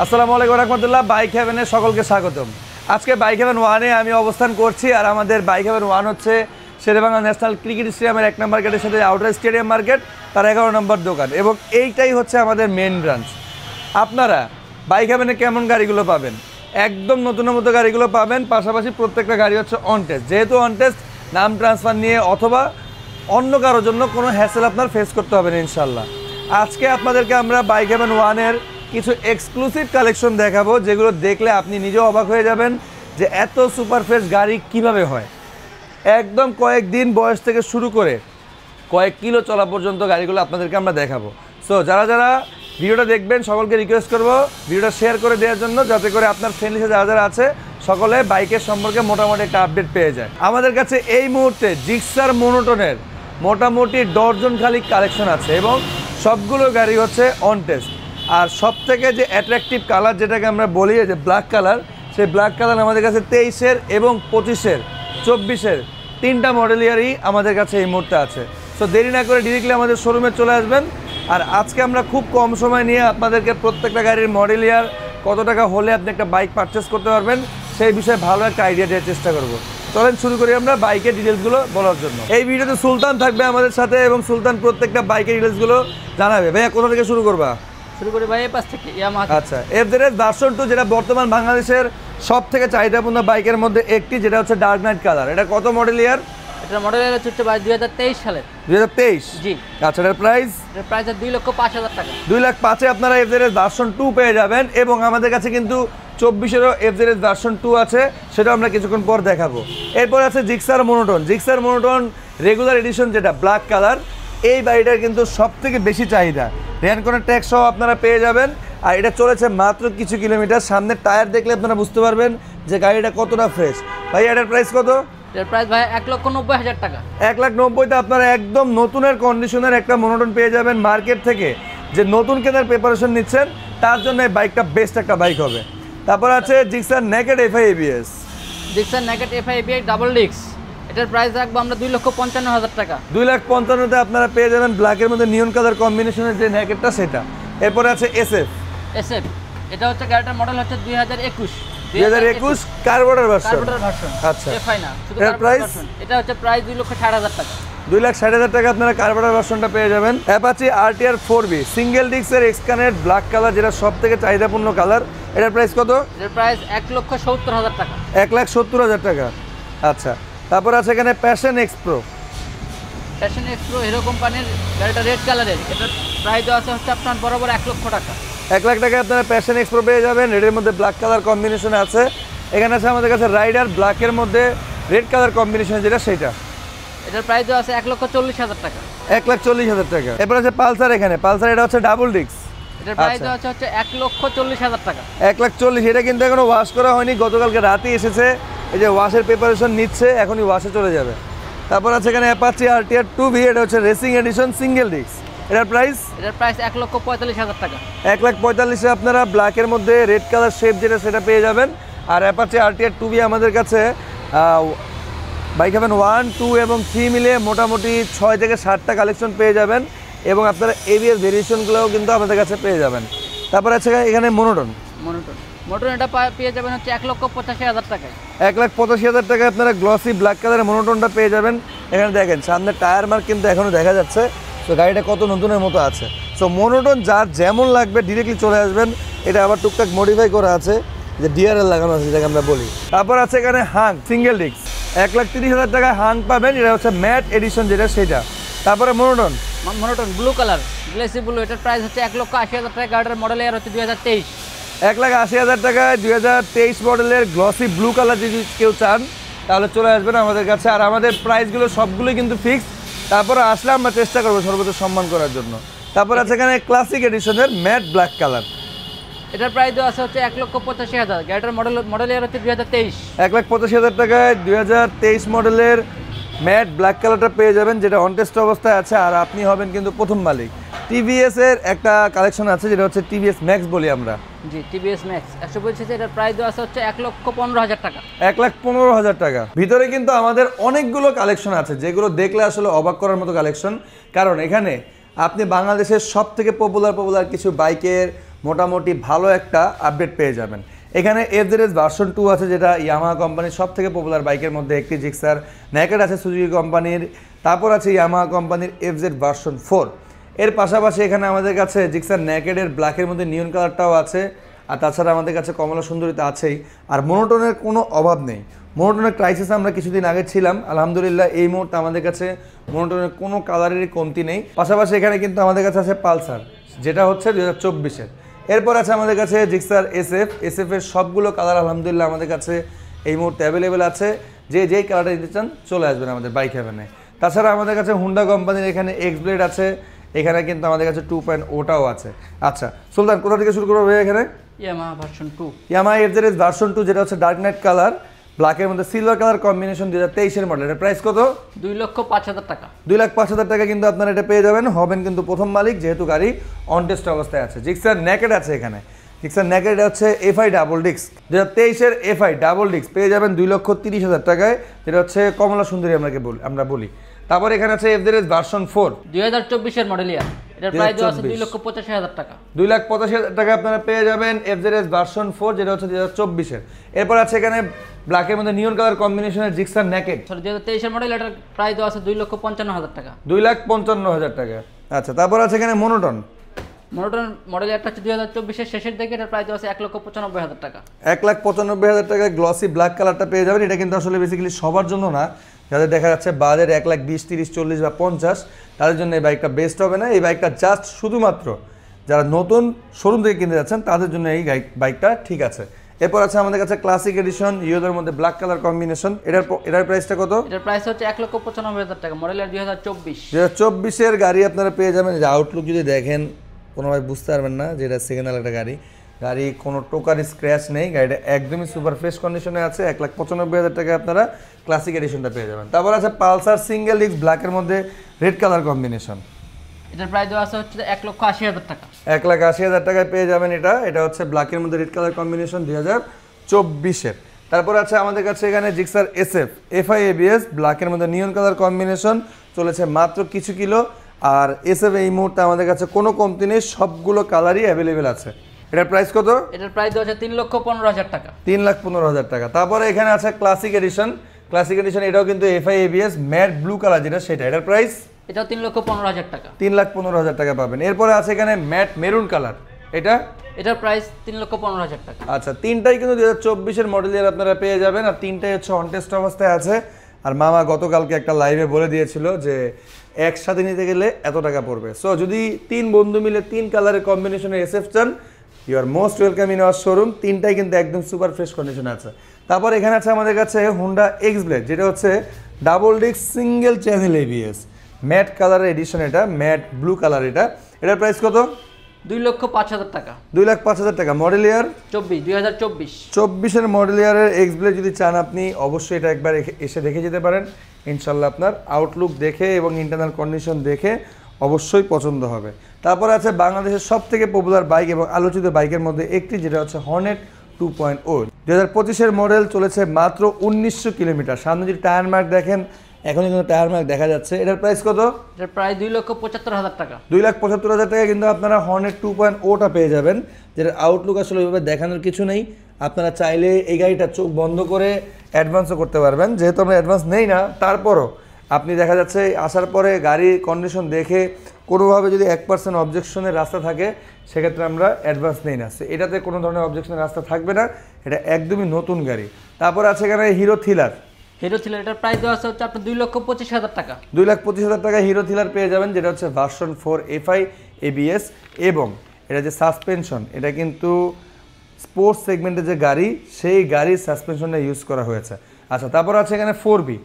আসসালামু আলাইকুম রাহমাতুল্লাহ। বাইক হেভেনে সকলকে স্বাগতম। আজকে বাইক হেভেন ওয়ানে আমি অবস্থান করছি, আর আমাদের বাইক হেভেন ওয়ান হচ্ছে শেরেবাংলা ন্যাশনাল ক্রিকেট স্টেডিয়ামের 1 নম্বর গেটের সাথে আউটার স্টেডিয়াম মার্কেট, তার 11 নম্বর দোকান, এবং এইটাই হচ্ছে আমাদের মেন ব্রাঞ্চ। আপনারা বাইক হেভেনে কেমন গাড়িগুলো পাবেন? একদম নতুন মতো গাড়িগুলো পাবেন, পাশাপাশি প্রত্যেকটা গাড়ি হচ্ছে অন টেস্ট। যেহেতু অন টেস্ট, নাম ট্রান্সফার নিয়ে অথবা অন্য কারোর জন্য কোনো হ্যাসেল আপনার ফেস করতে হবে না ইনশাল্লাহ। আজকে আপনাদেরকে আমরা বাইক হেভেন ওয়ানের কিছু এক্সক্লুসিভ কালেকশন দেখাবো, যেগুলো দেখলে আপনি নিজেও অবাক হয়ে যাবেন যে এত সুপার ফ্রেশ গাড়ি কিভাবে হয়। একদম কয়েকদিন বয়স থেকে শুরু করে কয়েক কিলো চলা পর্যন্ত গাড়িগুলো আপনাদেরকে আমরা দেখাবো। সো যারা যারা ভিডিওটা দেখবেন সকলকে রিকোয়েস্ট করব ভিডিওটা শেয়ার করে দেওয়ার জন্য, যাতে করে আপনার ফ্রেন্ডলিসে যারা যারা আছে সকলে বাইকের সম্পর্কে মোটামুটি একটা আপডেট পেয়ে যায়। আমাদের কাছে এই মুহূর্তে জিক্সার মোনোটনের মোটামুটি ডর্জন খালি কালেকশন আছে, এবং সবগুলো গাড়ি হচ্ছে অন টেস্ট। আর সব থেকে যে অ্যাট্রাকটিভ কালার যেটাকে আমরা বলি যে ব্ল্যাক কালার, সেই ব্ল্যাক কালার আমাদের কাছে 23-এর এবং 25-এর 24-এর তিনটা মডেলিয়ারই আমাদের কাছে এই মুহূর্তে আছে। সো দেরি না করে ডিরেক্টলি আমাদের শোরুমে চলে আসবেন। আর আজকে আমরা খুব কম সময় নিয়ে আপনাদেরকে প্রত্যেকটা গাড়ির মডেলিয়ার কত টাকা হলে আপনি একটা বাইক পারচেস করতে পারবেন সেই বিষয়ে ভালো একটা আইডিয়া দেওয়ার চেষ্টা করব। চলেন শুরু করি আমরা বাইকের ডিটেলসগুলো বলার জন্য। এই ভিডিওতে সুলতান থাকবে আমাদের সাথে, এবং সুলতান প্রত্যেকটা বাইকের ডিটেলসগুলো জানাবে। ভাইয়া কোথা থেকে শুরু করবা? শুরু করি ভাই এই পাশ থেকে ইয়ামাহা। আচ্ছা, এফজেড ভার্সন 2 যেটা বর্তমান বাংলাদেশের সব থেকে চাহিদাপূর্ণ বাইকের মধ্যে একটি, যেটা হচ্ছে ডার্ক নাইট কালার। এটা কত মডেল ইয়ার? এটা মডেল ইয়ার হচ্ছে ভাই 2023 সালের। 2023? জি। আচ্ছা, এটার প্রাইস? এর প্রাইস 2,05,000 টাকা। 2,05,000 আপনারা এফজেড ভার্সন 2 পেয়ে যাবেন, এবং আমাদের কাছে কিন্তু 24-এরও এফজেড ভার্সন 2 আছে, সেটা আমরা কিছুক্ষণ পর দেখাবো। এরপর আছে Gixxer monotone. Gixxer monotone regular edition, যেটা ব্ল্যাক কালার। এই গাড়িটার কিন্তু সব থেকে বেশি চাহিদা, রেনকনের ট্যাক্স সহ আপনারা পেয়ে যাবেন। আর এটা চলেছে মাত্র কিছু কিলোমিটার। সামনের টায়ার দেখলে আপনারা বুঝতে পারবেন যে গাড়িটা কতটা ফ্রেশ। ভাই এটার প্রাইস কত? এর প্রাইস ভাই 1,90,000 টাকা। 1,90,000-তে আপনারা একদম নতুনের কন্ডিশনের একটা মোনোটন পেয়ে যাবেন মার্কেট থেকে। যে নতুন কেনার প্রিপারেশন নিচ্ছেন তার জন্য এই বাইকটা বেস্ট একটা বাইক হবে। তারপর আছে Gixxer naked FI ABS. Gixxer naked FI ABS double disc, এটার প্রাইস রাখবো আমরা 2,55,000 টাকা। 2,55,000-তে আপনারা পেয়ে যাবেন ব্ল্যাকের মধ্যে নিয়ন কালার কম্বিনেশনের যে নেকেডটা সেটা। এরপরে আছে এসএফ। এসএফ এটা হচ্ছে গাড়িটার মডেল হচ্ছে 2021 কার্বোরেটর ভার্সন। আচ্ছা, এফআই না, শুধু এর প্রাইস? এটা হচ্ছে প্রাইস 2,60,000 টাকা। 2,60,000 টাকা আপনারা কার্বোরেটর ভার্সনটা পেয়ে যাবেন। অ্যাপাচি আরটিআর 4B সিঙ্গেল ডিস্কের এক্সকানেট ব্ল্যাক কালার, যেটা সব থেকে চাহিদাপূর্ণ কালার। এটার প্রাইস কত? এর প্রাইস 1,70,000 টাকা। 1,70,000 টাকা। আচ্ছা, তারপর আছে এখানে passion Expro. Passion Expro hero কোম্পানির গাড়িটা রেড কালারের, এটার প্রাইস আছে হচ্ছে আপনার বরাবর 1 লক্ষ টাকা। 1 লাখ টাকায় আপনারা প্যাশন এক্সপ্রো পেয়ে যাবেন। রেডের মধ্যে ব্ল্যাক কালার কম্বিনেশনে আছে। এখানে আছে আমাদের কাছে রাইডার, ব্ল্যাকের মধ্যে রেড কালার কম্বিনেশন, যেটা সেটা। এটার প্রাইস আছে 1,40,000 টাকা। 1,40,000 টাকা। এরপর আছে পালসার। এখানে পালসার, এটা হচ্ছে ডাবল ডিস্ক। এটার প্রাইস আছে হচ্ছে 1,40,000 টাকা। 1,40,000। এটা কিন্তু এখনো ওয়াশ করা হয়নি, গতকালকে রাতে এসেছে। এই যে ওয়াশের প্রিপারেশন নিচ্ছে, এখনই ওয়াশে চলে যাবে। তারপর আছে এখানে অ্যাপাচি আরটিআর 2B, এটা হচ্ছে রেসিং এডিশন সিঙ্গেল ডিস্ক। এটার প্রাইস? এটার প্রাইস 1,45,000 টাকা। 1,45,000-এ আপনারা ব্ল্যাকের মধ্যে রেড কালার শেপ যেটা সেটা পেয়ে যাবেন। আর অ্যাপাচি আরটিআর 2B আমাদের কাছে বাইক হেভেন 1, 2 এবং 3 মিলে মোটামুটি 6 থেকে 7টা কালেকশন পেয়ে যাবেন, এবং আপনারা এবিএস ভেরিয়েশনগুলোও কিন্তু আমাদের কাছে পেয়ে যাবেন। তারপর আছে এখানে মোনোটন। মোটর এটা পেয়ে যাবেন হচ্ছে 1,85,000 টাকায়। 1,85,000 টাকায় আপনারা গ্লসি ব্ল্যাক কালারের মোনোটনটা পেয়ে যাবেন। এখানে দেখেন সামনে টায়ার মার্ক কিন্তু এখনও দেখা যাচ্ছে। তো গাড়িটা কত নতুনের মতো আছে। সো মোনোটন যার যেমন লাগবে ডিরেক্টলি চলে আসবেন। এটা আবার টুকটাক মডিফাই করা আছে, যে ডিআরএল লাগানো আছে যেটাকে আমরা বলি। তারপর আছে এখানে হাং সিঙ্গেল ডিস্ক। 1,30,000 টাকায় হাং পাবেন, এটা হচ্ছে ম্যাট এডিশন যেটা সেটা। তারপরে monotone blue colour, glossy blue, এটার প্রাইস হচ্ছে 1,80,000 টাকা। গাড়িটার মডেল ইয়ার হচ্ছে 2023। 1,80,000 টাকায় 2023 মডেলের গ্লসি ব্লু কালার যদি কেউ চান তাহলে চলে আসবেন আমাদের কাছে। আর আমাদের প্রাইসগুলো সবগুলোই কিন্তু ফিক্সড। তারপরে আসলে আমরা চেষ্টা করবো সর্বোচ্চ সম্মান করার জন্য। তারপর আছে এখানে ক্লাসিক এডিশনের ম্যাট ব্ল্যাক কালার। এটার প্রাইস আছে হচ্ছে 1,85,000। গাড়িটার মডেল ইয়ার হচ্ছে 2023। 1,85,000 টাকায় 2023 মডেলের ম্যাট ব্ল্যাক কালারটা পেয়ে যাবেন, যেটা অন টেস্ট অবস্থায় আছে। আর আপনি হবেন কিন্তু প্রথম মালিক। টিভিএস এর একটা কালেকশন আছে, যেটা হচ্ছে টিভিএস ম্যাক্স বলি আমরা। জি, টিভিএস ম্যাক্স 125 এটার প্রাইস আছে হচ্ছে 1,15,000 টাকা। 1,15,000 টাকা। ভিতরে কিন্তু আমাদের অনেকগুলো কালেকশন আছে, যেগুলো দেখলে আসলে অবাক করার মতো কালেকশন। কারণ এখানে আপনি বাংলাদেশের সব থেকে পপুলার কিছু বাইকের মোটামুটি ভালো একটা আপডেট পেয়ে যাবেন। এখানে এফজেডএস ভার্সন 2 আছে, যেটা ইয়ামাহা কোম্পানির সব থেকে পপুলার বাইকের মধ্যে একটি। জিক্সার নেকেড আছে সুজুকি কোম্পানির, তারপর আছে ইয়ামাহা কোম্পানির এফজেড ভার্সন 4। এর পাশাপাশি এখানে আমাদের কাছে জিক্সার নেকেডের ব্ল্যাকের মধ্যে নিয়ন কালারটাও আছে, আর তাছাড়া আমাদের কাছে কমলা সুন্দরীতে আছেই। আর মোনোটোনের কোনো অভাব নেই। মোনোটোনের ক্রাইসিস আমরা কিছুদিন আগে ছিলাম, আলহামদুলিল্লাহ এই মুহূর্তে আমাদের কাছে মোনোটোনের কোনো কালারেরই কমতি নেই। পাশাপাশি এখানে কিন্তু আমাদের কাছে আছে পালসার, যেটা হচ্ছে 2024-এর। এরপর আছে আমাদের কাছে জিক্সার এসএফ এর সবগুলো কালার আলহামদুলিল্লাহ আমাদের কাছে এই মুহূর্তে অ্যাভেলেবেল আছে। যেই কালারটা নিতে চান চলে আসবেন আমাদের বাইক হেভেনে। তাছাড়া আমাদের কাছে হুন্ডা কোম্পানির এখানে এক্স ব্লেড আছে, এখানে কিন্তু আমাদের কাছে 2.0টাও আছে। আচ্ছা সুলতান, কোথা থেকে শুরু করবো এখানে? Yamaha version 2, Yamaha FZS version 2, যেটা হচ্ছে ডার্ক নাইট কালার, ব্ল্যাকের মধ্যে সিলভার কালার কম্বিনেশন, 2023-এর মডেল। এর প্রাইস কত? 2,05,000 টাকা। 2,05,000 টাকা কিন্তু আপনারা এটা পেয়ে যাবেন, হবেন কিন্তু প্রথম মালিক, যেহেতু গাড়ি অন টেস্ট অবস্থায় আছে। জিক্সার নেকেড আছে এখানে, জিক্সার নেকেড হচ্ছে এফআই ডাবল ডিস্ক, 2023-এর এফআই ডাবল ডিস্ক পেয়ে যাবেন 2,30,000 টাকায়, যেটা হচ্ছে কমলা সুন্দরী আমরা বলি। তারপর এখানে আছে এফজেডএস ভার্সন 4, 2024-এর মডেল ইয়ার। এটার প্রাইস আছে 2,85,000 টাকা। 2,85,000 টাকা আপনারা পেয়ে যাবেন এফজেডএস ভার্সন 4, যেটা হচ্ছে 2024-এর। এরপর আছে এখানে ব্ল্যাকের মধ্যে নিয়ন কালার কম্বিনেশনের জিক্সার নেকেড, 2023-এর মডেল। এটার প্রাইস আছে 2,55,000 টাকা। 2,55,000 টাকা। আচ্ছা তারপর আছে এখানে মোনোটন মডেল একটা হচ্ছে 2024-এর শেষের দিকে। এটার প্রাইস আছে 1,95,000 টাকা। 1,95,000 টাকায় গ্লসি ব্ল্যাক কালারটা পেয়ে যাবেন। এটা কিন্তু আসলে বেসিক্যালি সবার জন্য না, যাদের দেখা যাচ্ছে বাজেট 1,20,000, 30,000, 40,000 বা 50,000, তাদের জন্য এই বাইকটা বেস্ট হবে না। এই বাইকটা জাস্ট শুধুমাত্র যারা নতুন শোরুম থেকে কিনতে যাচ্ছেন তাদের জন্য এই বাইকটা ঠিক আছে। এরপর আছে আমাদের কাছে ক্লাসিক এডিশন ইয়োদের মধ্যে ব্ল্যাক কালার কম্বিনেশন। এটার প্রাইসটা কত? এটার প্রাইস হচ্ছে 1,95,000 টাকা। মডেল 2024। 2024-এর গাড়ি আপনারা পেয়ে যাবেন। যে আউটলুক যদি দেখেন কোনোভাবে বুঝতে পারবেন না যে এটা সেকেন্ড হ্যান্ড একটা গাড়ি কোনো টোকার স্ক্র্যাচ নেই, গাড়িটা একদমই সুপার ফ্রেশ কন্ডিশনে আছে। 1,95,000 টাকায় আপনারা ক্লাসিক এডিশনটা পেয়ে যাবেন। তারপর আছে পালসার সিঙ্গেল ডিস্ক ব্ল্যাকের মধ্যে রেড কালার কম্বিনেশন। এটার প্রাইস আছে হচ্ছে 1,80,000 টাকা। 1,80,000 টাকায় পেয়ে যাবেন এটা হচ্ছে ব্ল্যাকের মধ্যে রেড কালার কম্বিনেশন 2024-এর। তারপর আছে আমাদের কাছে এখানে জিক্সার এফআই এবিএস ব্ল্যাকের মধ্যে নিয়ন কালার কম্বিনেশন, চলেছে মাত্র কিছু কিলো। আর এসএফ এই মুহূর্তে আমাদের কাছে কোনো কমতি নেই, সবগুলো কালারই অ্যাভেলেবেল আছে। এটার প্রাইস কত? এটার প্রাইস আছে 3,15,000 টাকা। 3,15,000 টাকা। তারপরে এখানে আছে ক্লাসিক এডিশন, এটাও কিন্তু FI ABS matte blue colour, যেটা সেটা। এটার প্রাইস? এটাও 3,15,000 টাকা। 3,15,000 টাকা পাবেন। এরপরে আছে এখানে ম্যাট মেরুন কালার, এটার প্রাইস 3,15,000 টাকা। আচ্ছা তিনটাই কিন্তু 2024-এর মডেলের আপনারা পেয়ে যাবেন, আর তিনটাই হচ্ছে অন টেস্ট অবস্থায় আছে। আর মামা গতকালকে একটা লাইভে বলে দিয়েছিল যে একসাথে নিতে গেলে এত টাকা পড়বে। সো যদি 3 বন্ধু মিলে 3 কালারের কম্বিনেশনের এসএফ চান, you are most welcome in our showroom. তিনটাই কিন্তু একদম সুপার ফ্রেশ কন্ডিশনে আছে। তারপর এখানে আছে আমাদের কাছে হুন্ডা এক্স ব্লেড, যেটা হচ্ছে double disc single channel ABS mat কালারের এডিশন, এটা ম্যাট ব্লু কালার। এটার প্রাইস কত? 2,05,000 টাকা। 2,05,000 টাকা। মডেল ইয়ার 2024। 24-এর মডেল ইয়ারের এক্স ব্লেড যদি চান আপনি অবশ্যই এটা একবার এসে দেখে যেতে পারেন। ইনশাল্লাহ আপনার আউটলুক দেখে এবং ইন্টারনাল কন্ডিশন দেখে অবশ্যই পছন্দ হবে। তারপর আছে বাংলাদেশের সবথেকে পপুলার বাইক এবং আলোচিত বাইকের মধ্যে একটি, যেটা হচ্ছে হর্নেট 2.0। 2025-এর মডেল, চলেছে মাত্র 1900 কিলোমিটার। সামনে যদি টায়ার মার্ক দেখেন, এখনই কিন্তু টায়ার মার্ক দেখা যাচ্ছে। এটার প্রাইস কত? এটার প্রাইস 2,75,000 টাকা। 2,75,000 টাকা কিন্তু আপনারা হর্নেট 2.0টা পেয়ে যাবেন, যেটার আউটলুক আসলে ওইভাবে দেখানোর কিছু নেই। আপনারা চাইলে এই গাড়িটা চোখ বন্ধ করে অ্যাডভান্সও করতে পারবেন, যেহেতু আমরা অ্যাডভান্স নেই না। তারপরও আপনি দেখা যাচ্ছে আসার পরে গাড়ির কন্ডিশন দেখে কোনোভাবে যদি 1% অবজেকশনের রাস্তা থাকে, সেক্ষেত্রে আমরা অ্যাডভান্স নেই না। এটাতে কোনো ধরনের অবজেকশনের রাস্তা থাকবে না, এটা একদমই নতুন গাড়ি। তারপর আছে এখানে হিরো থ্রিলার। এটার প্রাইস দেওয়া হচ্ছে আপনার 2,25,000 টাকা। 2,25,000 টাকা হিরো থ্রিলার পেয়ে যাবেন, যেটা হচ্ছে ভার্সন 4 এফআই এবিএস। এবং এটা যে সাসপেনশন, এটা কিন্তু স্পোর্টস সেগমেন্টের যে গাড়ি, সেই গাড়ির সাসপেনশনটা ইউজ করা হয়েছে। আচ্ছা তারপর আছে এখানে 4বি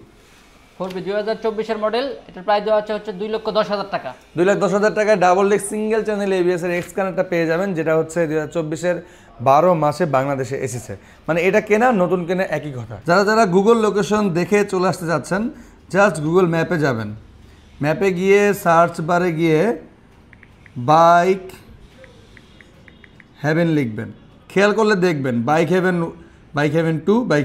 2024-এর মডেল। এটার প্রাইস দেওয়া হচ্ছে 2,10,000 টাকা। 2,10,000 টাকায় double disc single channel ABS এর এক্স কানেক্টটা পেয়ে যাবেন, যেটা হচ্ছে 2024-এর 12 মাসে বাংলাদেশে এসেছে। মানে এটা কেনা নতুন কেনা একই কথা। যারা গুগল লোকেশন দেখে চলে আসতে যাচ্ছেন, জাস্ট গুগল ম্যাপে যাবেন, ম্যাপে গিয়ে সার্চ বারে গিয়ে বাইক হেভেন লিখবেন। খেয়াল করলে দেখবেন bike heaven 2, bike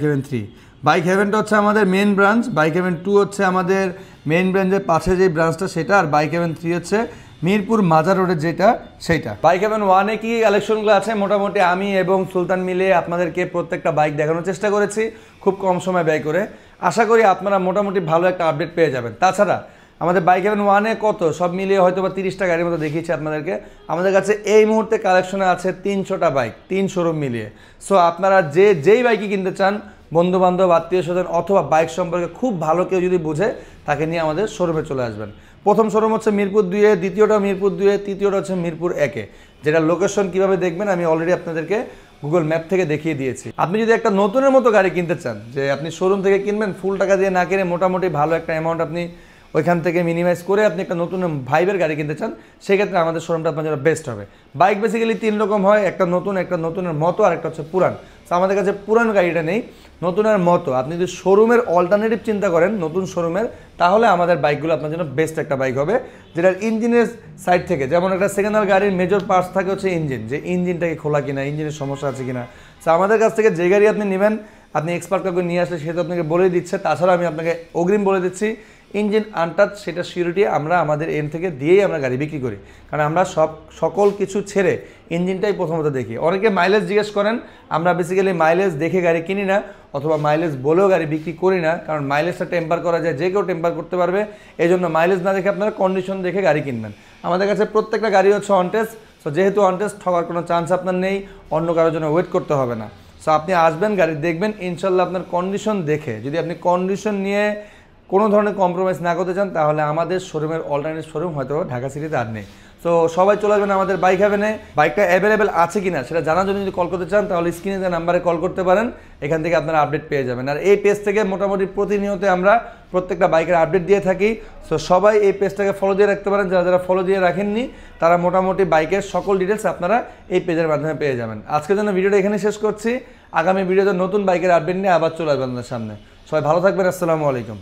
heaven 3। Bike হেভেনটা হচ্ছে আমাদের মেন ব্রাঞ্চ, বাইক হেভেন 2 হচ্ছে আমাদের মেন ব্রাঞ্চের পাশে যে ব্রাঞ্চটা সেটা, আর বাইক হেভেন 3 হচ্ছে মিরপুর মাজার রোডের যেটা সেইটা। বাইক হেভেন ওয়ানে কি কালেকশনগুলো আছে মোটামুটি আমি এবং সুলতান মিলে আপনাদেরকে প্রত্যেকটা বাইক দেখানোর চেষ্টা করেছি খুব কম সময় ব্যয় করে। আশা করি আপনারা মোটামুটি ভালো একটা আপডেট পেয়ে যাবেন। তাছাড়া আমাদের বাইক হেভেন ওয়ানে কত সব মিলিয়ে হয়তো বা 30টা গাড়ির মতো দেখিয়েছি আপনাদেরকে। আমাদের কাছে এই মুহূর্তে কালেকশনে আছে 300টা বাইক, 3 শোরুম মিলিয়ে। সো আপনারা যেই বাইকই কিনতে চান, বন্ধুবান্ধব, আত্মীয় স্বজন অথবা বাইক সম্পর্কে খুব ভালো কেউ যদি বুঝে তাকে নিয়ে আমাদের শোরুমে চলে আসবেন। প্রথম শোরুম হচ্ছে মিরপুর 2-এ, দ্বিতীয়টা মিরপুর 2-এ, তৃতীয়টা হচ্ছে মিরপুর 1-এ। যেটা লোকেশন কীভাবে দেখবেন আমি অলরেডি আপনাদেরকে গুগল ম্যাপ থেকে দেখিয়ে দিয়েছি। আপনি যদি একটা নতুনের মতো গাড়ি কিনতে চান, যে আপনি শোরুম থেকে কিনবেন ফুল টাকা দিয়ে না কিনে মোটামুটি ভালো একটা অ্যামাউন্ট আপনি ওইখান থেকে মিনিমাইজ করে আপনি একটা নতুন ভাইবের গাড়ি কিনতে চান, সেক্ষেত্রে আমাদের শোরুমটা আপনার জন্য বেস্ট হবে। বাইক বেসিক্যালি 3 রকম হয়, একটা নতুনের মতো আর একটা হচ্ছে পুরান। তো আমাদের কাছে পুরান গাড়িটা নেই, নতুনের মতো। আপনি যদি শোরুমের অল্টারনেটিভ চিন্তা করেন নতুন শোরুমের, তাহলে আমাদের বাইকগুলো আপনার জন্য বেস্ট একটা বাইক হবে, যেটার ইঞ্জিনের সাইড থেকে যেমন একটা সেকেন্ড হ্যান্ড গাড়ির মেজর পার্টস থাকে হচ্ছে ইঞ্জিন, যে ইঞ্জিনটাকে খোলা কিনা, ইঞ্জিনের সমস্যা আছে কিনা। তো আমাদের কাছ থেকে যে গাড়ি আপনি নেবেন, আপনি এক্সপার্ট কাউকে নিয়ে আসলে সে তো আপনাকে বলেই দিচ্ছে। তাছাড়া আমি আপনাকে অগ্রিম বলে দিচ্ছি, ইঞ্জিন আনটাচ সেটা সিউরিটি আমরা আমাদের এন্ড থেকে দিয়েই আমরা গাড়ি বিক্রি করি। কারণ আমরা সকল কিছু ছেড়ে ইঞ্জিনটাই প্রথমত দেখি। অনেকে মাইলেজ জিজ্ঞেস করেন, আমরা বেসিক্যালি মাইলেজ দেখে গাড়ি কিনি না, অথবা মাইলেজ বলেও গাড়ি বিক্রি করি না। কারণ মাইলেজটা টেম্পার করা যায়, যে কেউ টেম্পার করতে পারবে। এই জন্য মাইলেজ না দেখে আপনারা কন্ডিশন দেখে গাড়ি কিনবেন। আমাদের কাছে প্রত্যেকটা গাড়ি হচ্ছে অন টেস্ট। সো যেহেতু অন টেস্ট, ঠকার কোনো চান্স আপনার নেই, অন্য কারোর জন্য ওয়েট করতে হবে না। সো আপনি আসবেন, গাড়ি দেখবেন, ইনশাল্লাহ আপনার কন্ডিশন দেখে যদি আপনি কন্ডিশন নিয়ে কোনো ধরনের কম্প্রোমাইজ না করতে চান, তাহলে আমাদের শোরুমের অল্টারনেটিভ শোরুম হয়তো ঢাকা সিটিতে আর নেই। তো সবাই চলে আসবেন আমাদের বাইক হেভেনে। বাইকটা অ্যাভেলেবেল আছে কিনা সেটা জানার জন্য যদি কল করতে চান, তাহলে স্ক্রিনে যে নাম্বারে কল করতে পারেন, এখান থেকে আপনারা আপডেট পেয়ে যাবেন। আর এই পেজ থেকে মোটামুটি প্রতিনিয়ত আমরা প্রত্যেকটা বাইকের আপডেট দিয়ে থাকি। সো সবাই এই পেজটাকে ফলো দিয়ে রাখতে পারেন। যারা ফলো দিয়ে রাখেননি তারা মোটামুটি বাইকের সকল ডিটেলস আপনারা এই পেজের মাধ্যমে পেয়ে যাবেন। আজকের জন্য ভিডিওটা এখানে শেষ করছি। আগামী ভিডিওতে নতুন বাইকের আপডেট নিয়ে আবার চলে আসবেন আপনাদের সামনে। সবাই ভালো থাকবেন। আসসালামু আলাইকুম।